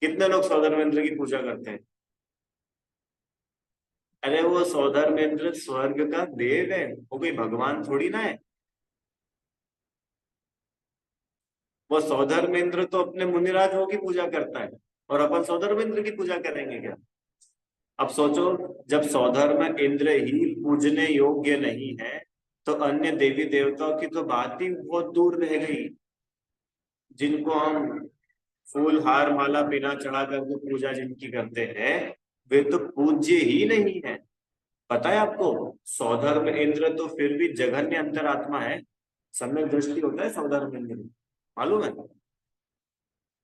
कितने लोग सौधर्मेंद्र की पूजा करते हैं? अरे वो सौधर्मेंद्र स्वर्ग का देव है, वो कोई भगवान थोड़ी ना है। वो सौधर्मेंद्र तो अपने मुनिराजों की पूजा करता है, और अपन सौधर्मेंद्र की पूजा करेंगे क्या? अब सोचो, जब सौधर्म इंद्र ही पूजने योग्य नहीं है, तो अन्य देवी देवताओं की तो बात ही बहुत दूर रह गई, जिनको हम फूल हार माला बिना चढ़ा करके पूजा जिनकी करते हैं, वे तो पूज्य ही नहीं है। पता है आपको, सौधर्म इंद्र तो फिर भी जघन्य अंतरात्मा है, सम्यक दृष्टि होता है सौधर्म इंद्र में, मालूम है?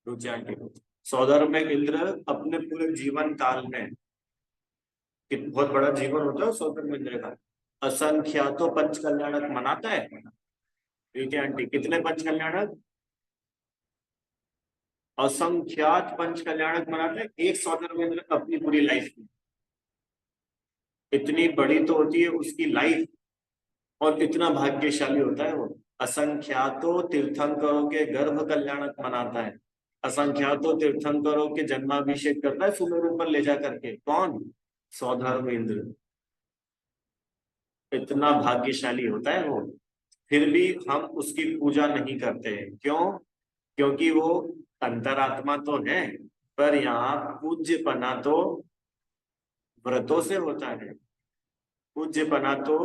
रुचि आंटी को सौधर्म इंद्र अपने पूरे जीवन काल में, कि बहुत बड़ा जीवन होता है सौधर्म इंद्र का, असंख्यातों पंच कल्याणक मनाता है। ठीक है आंटी, कितने पंच कल्याणक? असंख्यात पंच कल्याणक मनाते हैं एक सौधर्म इंद्र अपनी पूरी लाइफ में। इतनी बड़ी तो होती है उसकी लाइफ, और इतना भाग्यशाली होता है वो। असंख्यातों तीर्थंकरों के गर्भ कल्याणक मनाता है, असंख्यातों तीर्थंकरों के जन्माभिषेक करता है सुमेरु पर ले जा करके। कौन? सौधर्म इंद्र। इतना भाग्यशाली होता है वो, फिर भी हम उसकी पूजा नहीं करते हैं। क्यों? क्योंकि वो अंतरात्मा तो है, पर यहाँ पूज्यपना तो व्रतों से होता है, पूज्यपना तो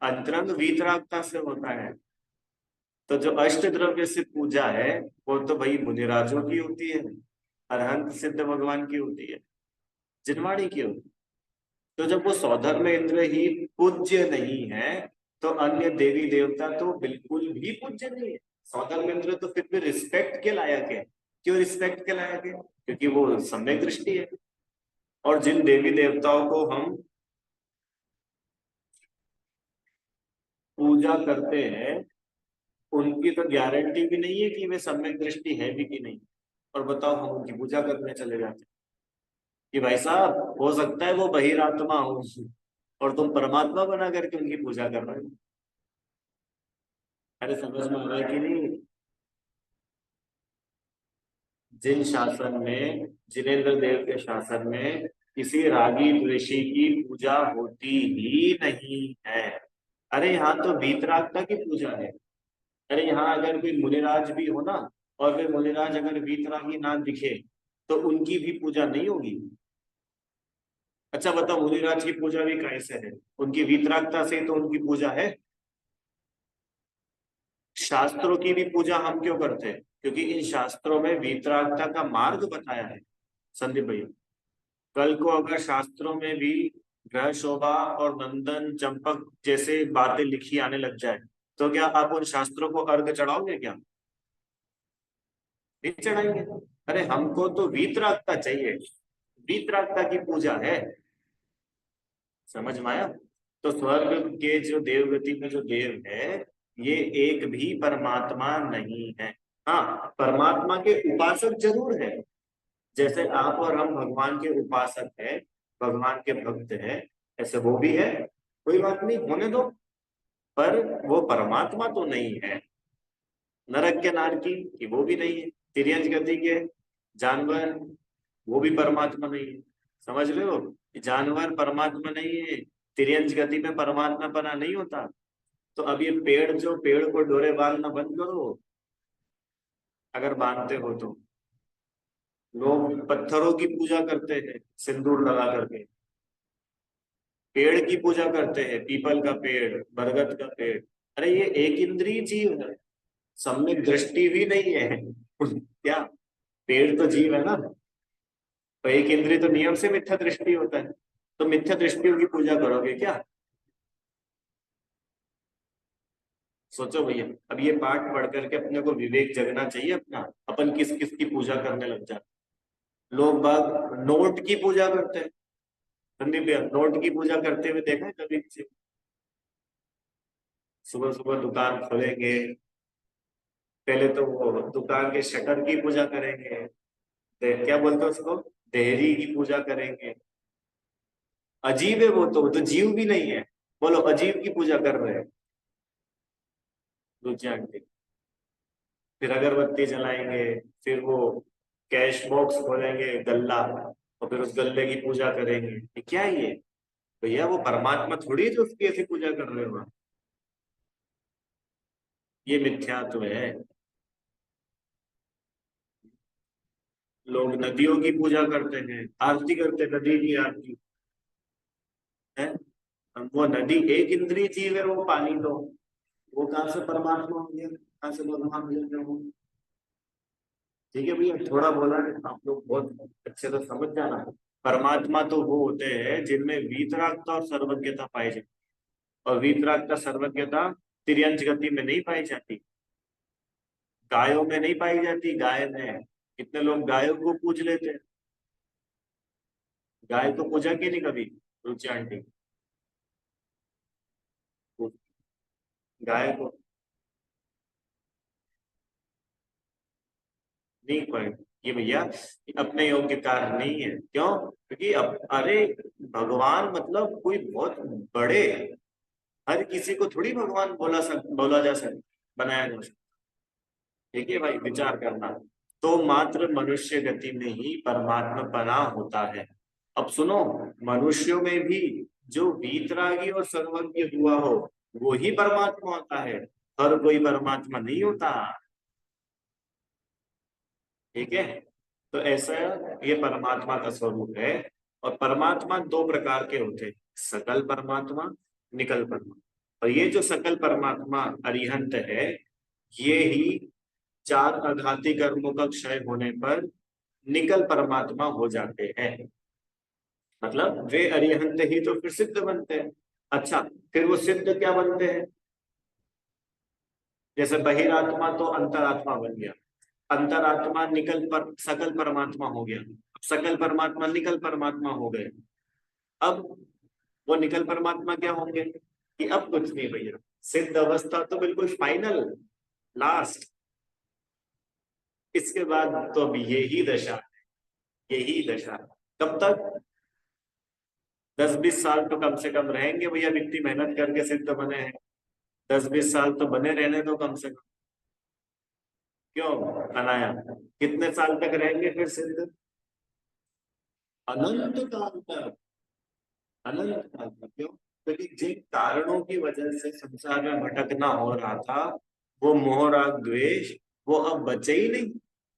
अंतरंग वीतरागता से होता है। तो जो अष्ट द्रव्य से पूजा है, वो तो भाई मुनिराजों की होती है, अरहंत सिद्ध भगवान की होती है, जिनवाणी की होती है। तो जब वो सौधर्म इंद्र ही पूज्य नहीं है, तो अन्य देवी देवता तो बिल्कुल भी पूज्य नहीं है। सौधर्म इंद्र तो फिर भी रिस्पेक्ट के लायक है। क्यों रिस्पेक्ट के लायक है? क्योंकि वो सम्यक दृष्टि है। और जिन देवी देवताओं को हम पूजा करते हैं, उनकी तो गारंटी भी नहीं है कि वे सम्यक दृष्टि है भी कि नहीं। और बताओ, हम उनकी पूजा करने चले जाते हैं कि भाई साहब हो सकता है वो बहिरात्मा हो, और तुम परमात्मा बना करके उनकी पूजा कर रहे हो। अरे समझ में आ रहा है कि नहीं? जिन शासन में, जिनेन्द्र देव के शासन में किसी रागी ऋषि की पूजा होती ही नहीं है। अरे यहाँ तो वीतरागता की पूजा है। अरे यहाँ अगर कोई मुनिराज भी हो ना, और वे मुनिराज अगर वीतरागी ना दिखे, तो उनकी भी पूजा नहीं होगी। अच्छा बताओ, मुनिराज की पूजा भी कैसे है? उनकी वीतरागता से तो उनकी पूजा है। शास्त्रों की भी पूजा हम क्यों करते हैं? क्योंकि इन शास्त्रों में वीतरागता का मार्ग बताया है। संदीप भैया, कल को अगर शास्त्रों में भी ग्रह शोभा और नंदन चंपक जैसे बातें लिखी आने लग जाए, तो क्या आप उन शास्त्रों को अर्घ चढ़ाओगे? क्या नहीं चढ़ाएंगे? अरे हमको तो वीतरागता चाहिए, वीतरागता की पूजा है। समझ में आया? तो स्वर्ग के जो देवगति में जो देव है, ये एक भी परमात्मा नहीं है। हाँ, परमात्मा के उपासक जरूर है। जैसे आप और हम भगवान के उपासक है, भगवान के भक्त है, ऐसे वो भी है, कोई बात नहीं, होने दो। पर वो परमात्मा तो नहीं है। नरक के नारकी कि वो भी नहीं है, तिर्यंज गति के जानवर वो भी परमात्मा नहीं है। समझ रहे हो? जानवर परमात्मा नहीं है, तिर्यंज गति में परमात्मा पना नहीं होता। तो अब ये पेड़, जो पेड़ को डोरे बांधना बंद करो, अगर बांधते हो तो। लोग पत्थरों की पूजा करते हैं सिंदूर लगा करके, पेड़ की पूजा करते हैं, पीपल का पेड़, बरगद का पेड़। अरे ये एक इंद्रिय जीव है, सम्यक दृष्टि भी नहीं है। क्या? पेड़ तो जीव है ना, तो एक इंद्रिय तो नियम से मिथ्या दृष्टि होता है। तो मिथ्या दृष्टियों की पूजा करोगे क्या? सोचो भैया। अब ये पाठ पढ़ करके अपने को विवेक जगना चाहिए अपना, अपन किस किस की पूजा करने लग जाते। लोग बाग नोट की पूजा करते हैं। संदीप भैया, नोट की पूजा करते हुए देखा है कभी किसी को? सुबह सुबह दुकान खोलेंगे, पहले तो वो दुकान के शटर की पूजा करेंगे, क्या बोलते हैं उसको, देहरी की पूजा करेंगे। अजीब है वो तो जीव भी नहीं है। बोलो, अजीब की पूजा कर रहे हैं रुचि आंटी। फिर अगरबत्ती जलाएंगे, फिर वो कैश बॉक्स खोलेंगे, गल्ला, और फिर उस गल्ले की पूजा करेंगे। ये क्या है ये? भैया वो परमात्मा थोड़ी है जो उसकी ऐसी पूजा कर रहे हो आप। ये मिथ्यात्व है। लोग नदियों की पूजा करते हैं, आरती करते हैं, नदी की आरती है। वो नदी एक इंद्रिय जीव है, वो पानी तो वो कहाँ से परमात्मा हो गया, कहाँ से भगवान हो गया वो? ठीक है भैया, थोड़ा बोला है आप लोग बहुत अच्छे से समझ जाना। परमात्मा तो वो होते हैं जिनमें वीतरागता और सर्वज्ञता पाई जाती है। और वीतरागता सर्वज्ञता तिर्यंच गति में नहीं पाई जाती, गायों में नहीं पाई जाती। गाय में कितने लोग गायों को पूज लेते हैं। गाय को पूजा की नहीं कभी रुचि आंटी? गाय को नहीं पाई। ये भैया अपने योग्य कार्य नहीं है। क्यों? क्योंकि अब अरे भगवान मतलब कोई बहुत बड़े, हर किसी को थोड़ी भगवान बोला जा सकता, बनाया जा सकता। ठीक है भाई, विचार करना। तो मात्र मनुष्य गति में ही परमात्मा बना होता है। अब सुनो, मनुष्यों में भी जो वीतरागी और सर्वज्ञ हुआ हो, वो ही परमात्मा होता है। हर कोई परमात्मा नहीं होता। ठीक है? तो ऐसा ये परमात्मा का स्वरूप है। और परमात्मा दो प्रकार के होते हैं, सकल परमात्मा, निकल परमात्मा। और ये जो सकल परमात्मा अरिहंत है, ये ही चार आघाती कर्मों का क्षय होने पर निकल परमात्मा हो जाते हैं। मतलब वे अरिहंत ही तो फिर सिद्ध बनते हैं। अच्छा, फिर वो सिद्ध क्या बनते हैं? जैसे बहिरात्मा तो अंतरात्मा बन गया, अंतरात्मा निकल पर सकल परमात्मा हो गया, अब सकल परमात्मा निकल परमात्मा हो गए। अब वो निकल परमात्मा क्या होंगे? कि अब कुछ नहीं भैया, सिद्ध अवस्था तो बिल्कुल फाइनल, लास्ट। इसके बाद तो अब यही दशा, यही दशा। कब तक? 10-20 साल तो कम से कम रहेंगे भैया, इतनी मेहनत करके सिद्ध बने हैं। 10-20 साल तो बने रहने दो कम से कम। क्यों अनाया? कितने साल तक रहेंगे फिर सिद्ध? अनंत काल तक। अनंत काल तक। क्यों? क्योंकि जिन कारणों की वजह से संसार में भटकना हो रहा था, वो मोह राग द्वेष, वो अब बचे ही नहीं।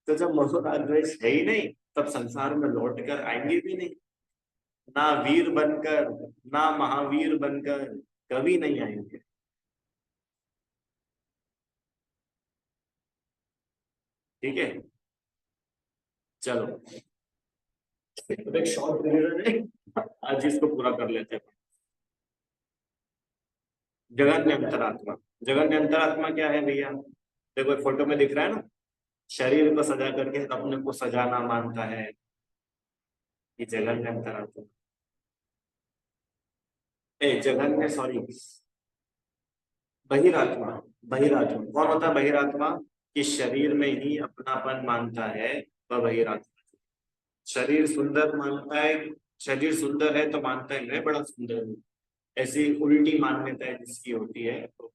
तो जब मोह राग द्वेष है ही नहीं, तब संसार में लौट कर आएंगे भी नहीं। ना वीर बनकर, ना महावीर बनकर, कभी नहीं आएंगे। ठीक है? चलो, तो एक शॉर्ट पीरियड है, आज इसको पूरा कर लेते हैं। जगन्य अंतरात्मा। जगन्य अंतरात्मा क्या है भैया? देखो फोटो में दिख रहा है ना, शरीर को सजा करके अपने को सजाना मानता है, ये जघन्य अंतरात्मा। जघन्य, सॉरी, बहिरात्मा। बहिरात्मा कौन होता है? बहिरात्मा कि शरीर में ही अपनापन मानता है, वह बहिरात्मा। शरीर सुंदर मानता है, शरीर सुंदर है तो मानता है मैं बड़ा सुंदर हूँ, ऐसी उल्टी मान्यता जिसकी होती है। तो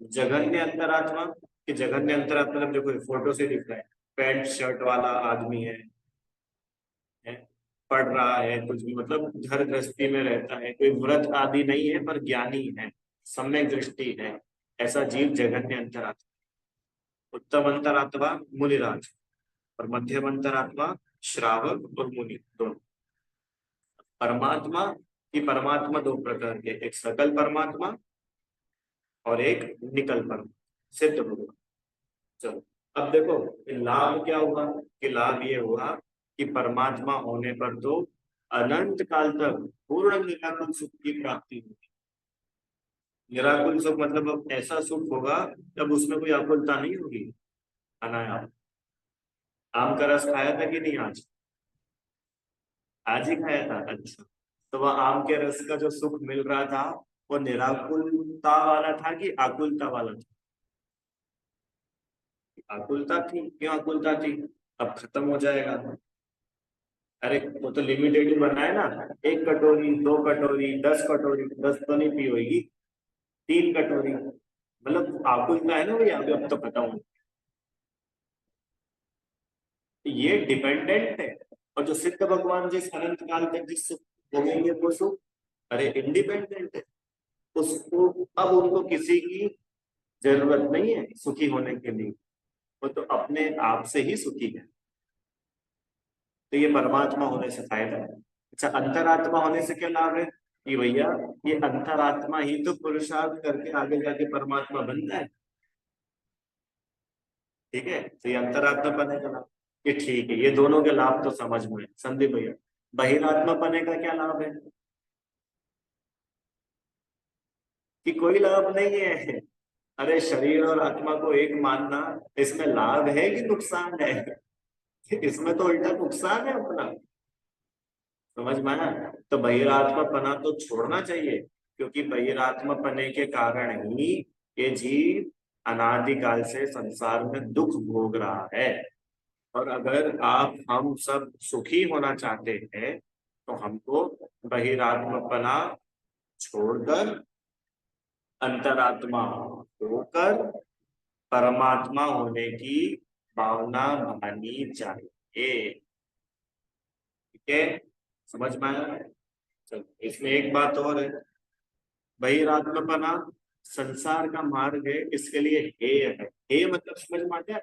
जघन्य अंतरात्मा, कि जघन्य अंतरात्मा मतलब देखो फोटो से दिख रहा है, पैंट शर्ट वाला आदमी है, पढ़ रहा है कुछ भी, मतलब घर गृहस्थी में रहता है, कोई व्रत आदि नहीं है पर ज्ञानी है, सम्यक दृष्टि है, ऐसा जीव जघन्य अंतरात्मा। उत्तम अंतरात्मा मुनिराज, और मध्यम अंतरात्मा श्रावक और मुनि दोनों। परमात्मा की, परमात्मा दो प्रकार के, एक सकल परमात्मा और एक निकल परमात्मा, सिद्ध भगवान। चलो अब देखो लाभ क्या हुआ, कि लाभ ये हुआ कि परमात्मा होने पर तो अनंत काल तक पूर्ण निराकुल सुख की प्राप्ति होगी। निराकुल सुख मतलब अब ऐसा सुख होगा जब उसमें कोई आकुलता नहीं होगी। अनायास। आम का रस खाया था कि नहीं आज? आज ही खाया था, अच्छा। तो वह आम के रस का जो सुख मिल रहा था वो निराकुलता वाला था कि आकुलता वाला था? आकुलता थी। क्यों आकुलता थी? अब खत्म हो जाएगा। अरे वो तो लिमिटेड ही बना है ना, 1 कटोरी, 2 कटोरी, 10 कटोरी, 10 तो नहीं पी होगी, 3 कटोरी, मतलब आकुलता है ना भैया, अभी अब तो खत्म हो। ये डिपेंडेंट है। और जो सिद्ध भगवान जिस अनंत काल तक जिस सुख भोगेंगे वो सुख, अरे इंडिपेंडेंट है। उसको अब उनको किसी की जरूरत नहीं है सुखी होने के लिए, वो तो अपने आप से ही सुखी है। तो ये परमात्मा होने से फायदा है। अच्छा, अंतरात्मा होने से क्या लाभ है? कि भैया ये अंतरात्मा ही तो पुरुषार्थ करके आगे जाके परमात्मा बनता है। ठीक है, तो ये अंतरात्मा पने का लाभ, ये ठीक है, ये दोनों के लाभ तो समझ में है। संदीप भैया, बहिरात्मा पने का क्या लाभ है? कि कोई लाभ नहीं है। अरे शरीर और आत्मा को एक मानना, इसमें लाभ है कि नुकसान है? इसमें तो उल्टा नुकसान है अपना। समझ में आया? तो बहिरात्मा पना तो छोड़ना चाहिए, क्योंकि बहिरात्मा पने के कारण ही ये जीव अनादिकाल से संसार में दुख भोग रहा है। और अगर आप हम सब सुखी होना चाहते हैं तो हमको बहिरात्मपना छोड़कर अंतरात्मा होकर परमात्मा होने की भावना बनानी चाहिए। ठीक है, समझ में आया? चलो, इसमें एक बात और है, बहिरात्मपना संसार का मार्ग है, इसके लिए हेय है। हेय मतलब समझ में आता है?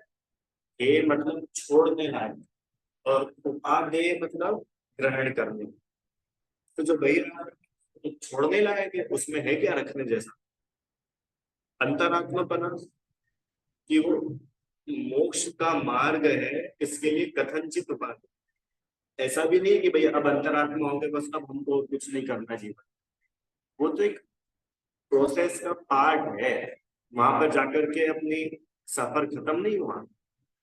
हेय मतलब छोड़ने लायक, और उपादेय मतलब ग्रहण करने। तो जो बहिरात्मा तो छोड़ने लायक है, उसमें है क्या रखने जैसा? अंतरात्मापना कि वो मोक्ष का मार्ग है, इसके लिए कथनचित उपाय। ऐसा भी नहीं कि भैया अब अंतरात्मा होंगे बस अब हमको कुछ नहीं करना जीवन। वो तो एक प्रोसेस का पार्ट है। वहां पर जाकर के अपनी सफर खत्म नहीं हुआ।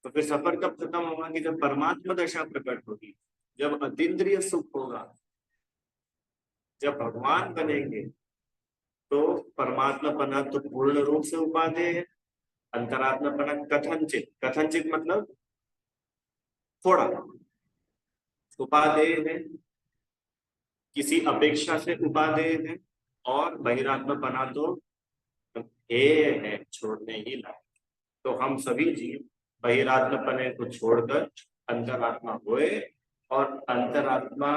तो फिर सफर कब खत्म होगा? कि जब परमात्मा दशा प्रकट होगी, जब अतीन्द्रिय सुख होगा, जब भगवान बनेंगे, तो परमात्मा पना तो पूर्ण रूप से उपादेय है। अंतरात्मा पना कथनचित, कथनचित मतलब थोड़ा उपादेय है, किसी अपेक्षा से उपादेय है। और बहिरात्मा पना तो हेय है, छोड़ने ही लायक। तो हम सभी जीव बहिरात्मा पने को छोड़कर अंतरात्मा हुए, और अंतरात्मा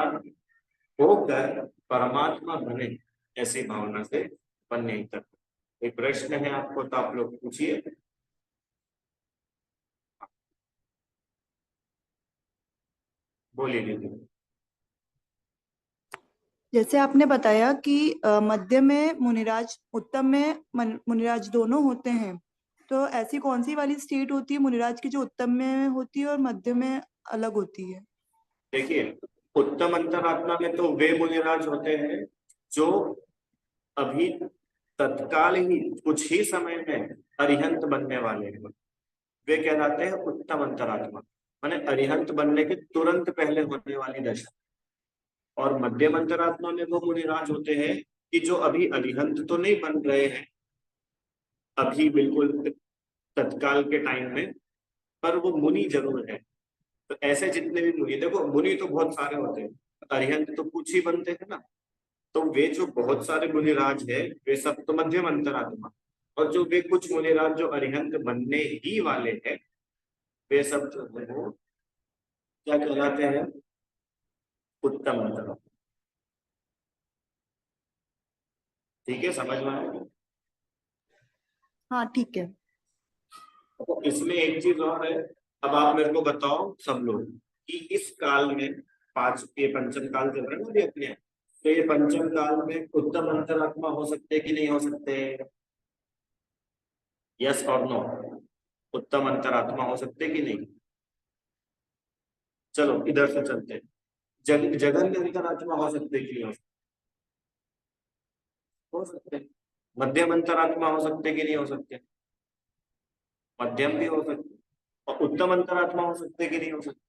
होकर परमात्मा बने, ऐसी भावना से अपन नहीं करते। एक प्रश्न है आपको तो आप लोग पूछिए। बोलिए दीदी। जैसे आपने बताया कि मध्य में मुनिराज, उत्तम में मुनिराज दोनों होते हैं। तो ऐसी कौन सी वाली स्टेट होती है मुनिराज की जो उत्तम में होती है और मध्य में अलग होती है? देखिए, उत्तम अंतरात्मा में तो वे मुनिराज होते हैं जो अभी तत्काल ही कुछ ही समय में अरिहंत बनने वाले हैं। वे कहलाते हैं उत्तम अंतरात्मा, माने अरिहंत बनने के तुरंत पहले होने वाली दशा। और मध्यम अंतरात्मा में वो मुनिराज होते हैं कि जो अभी अरिहंत तो नहीं बन रहे हैं, अभी बिल्कुल तत्काल के टाइम में, पर वो मुनि जरूर है। तो ऐसे जितने भी मुनि, देखो मुनि तो बहुत सारे होते हैं, अरिहंत तो कुछ ही बनते हैं ना। तो वे जो बहुत सारे मुनिराज है, वे सब तो मध्यम अंतरात्मा, और जो वे कुछ मुनिराज जो अरिहंत बनने ही वाले हैं, वे सब जो है वो क्या कहलाते हैं? उत्तम अंतरात्मा। ठीक है, समझ में आया? हाँ ठीक है। तो इसमें एक चीज और है। अब आप मेरे को बताओ सब लोग कि इस काल में, पांच ये पंचम काल चल रहे हैं ना अभी अपने, तो ये पंचम काल में उत्तम अंतरात्मा हो सकते कि नहीं हो सकते? यस और नो? उत्तम अंतरात्मा हो सकते कि नहीं? चलो इधर से चलते हैं। जगन्य अंतरात्मा हो सकते कि नहीं हो सकते? मध्यम अंतरात्मा हो सकते कि नहीं हो सकते? मध्यम भी हो सकते, और उत्तम अंतरात्मा हो सकते कि नहीं हो सकते?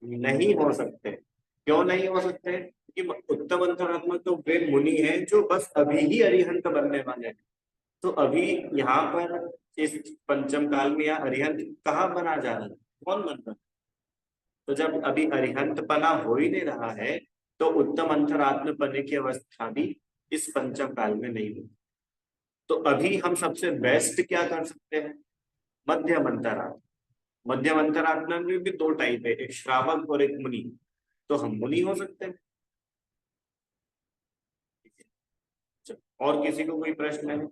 नहीं हो सकते। क्यों नहीं हो सकते? कि उत्तम अंतरात्मा तो वे मुनि हैं जो बस अभी ही अरिहंत बनने वाले हैं। तो अभी यहाँ पर इस पंचम काल में या अरिहंत कहाँ बना जा रहा है? कौन बन रहा है? तो जब अभी अरिहंत पना हो ही नहीं रहा है, तो उत्तम अंतरात्म पने की अवस्था भी इस पंचम काल में नहीं हुई। तो अभी हम सबसे बेस्ट क्या कर सकते हैं? मध्यम अंतरात्मा। मध्यम अंतरात्मा में भी दो टाइप है, एक श्रावक और एक मुनि। तो हम मुनि हो सकते हैं। और किसी को कोई प्रश्न है?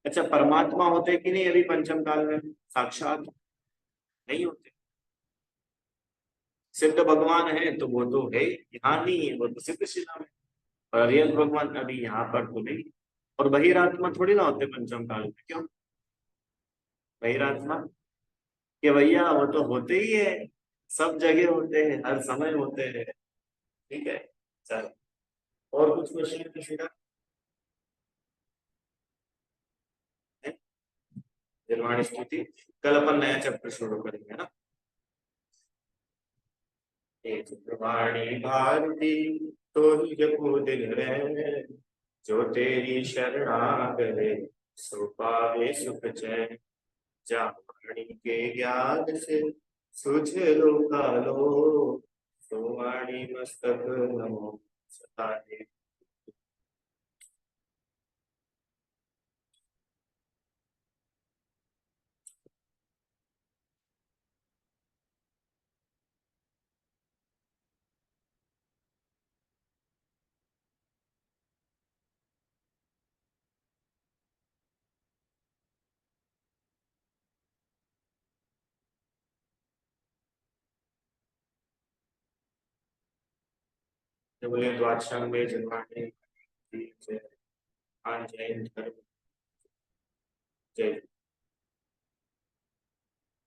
अच्छा, परमात्मा होते कि नहीं अभी पंचम काल में साक्षात? नहीं होते। सिद्ध भगवान है तो वो तो है, यहाँ नहीं है, वो तो सिद्ध शिला में। और रियल भगवान अभी यहाँ पर तो नहीं। और बहिरात्मा थोड़ी ना होते पंचम काल में, क्यों? बहिरात्मा कि भैया वो तो होते ही है, सब जगह होते हैं, हर समय होते हैं। ठीक है, चल। और कुछ क्वेश्चन किसी का है? निर्वाण स्तुति कल अपन नया चैप्टर शुरू करेंगे ना। एक वाणी भारती तो ही जपो दिन रहे, जो तेरी शरणागले सो पावे सुख चैन। जा वाणी के ज्ञान से सुझे लो कालो, सो वाणी मस्तक नमो सताए। जब बोले द्वादशांग में जन्माष्टमी, जय, हाँ जय धर्म, जय।